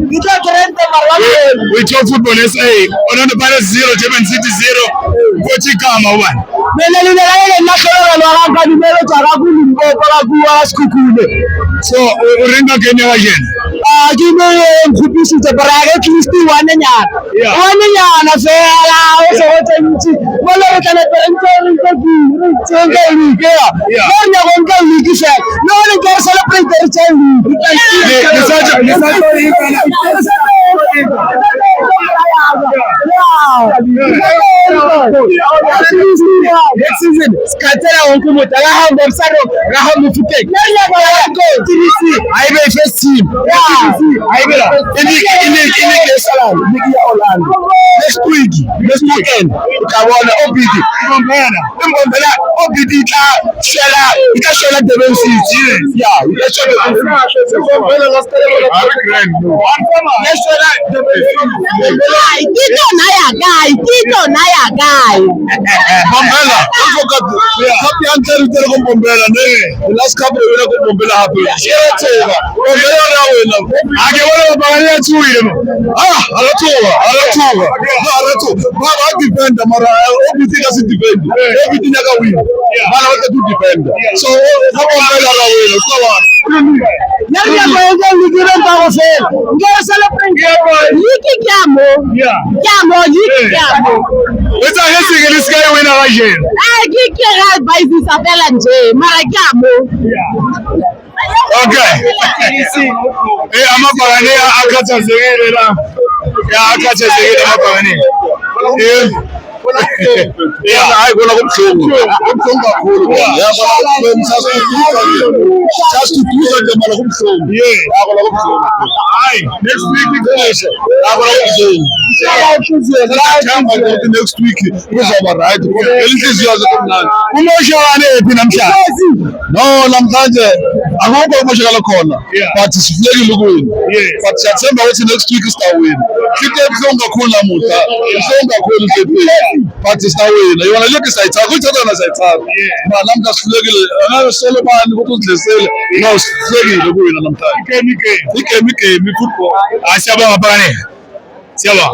We talk football SA. Orlando Pirates 0, Durban City 0. Coach Kama one. So urenga Kenya again. Next season, Skatera Onkumuta, Raham Bamsaro, Raham Mufutek. I will first team. I will. Next weekend, Kawana OBD. OBD Shella, Shella Devensi. Yeah, Tito Naya guy. Bombela, don't forget. Happy anniversary to Bombela. The last couple of years, Bombela happy. Bombela now win. I get one of my two him. Alatuva. Baba defend Mara. Everything doesn't defend. Everything I can win. Mara want to defend. So Bombela now win. Come on. What's a hissing in this guy winner again? I can't buy this Abella J. Maracamo. Okay. Hey, I'm up on here. I got to say it. Yeah, I got to say it. I'm up on here. Yeah, I will not show you. I'm from Bakuru. Yeah, but I'm just to do the Malahum. Yeah, I will not show you. Next week, I will not show you. Next week, who's our right? No, Lamkanje. I hope I'm going to corner. But it's very good. But September, next week is the win. Keep them from the corner. But it's not win. You want to look at it. I go to the side. Man, I'm just looking. I'm sell man. Go to the sale. No, sluggy. The win. I'm tired. He came. Football. I see about Siaba.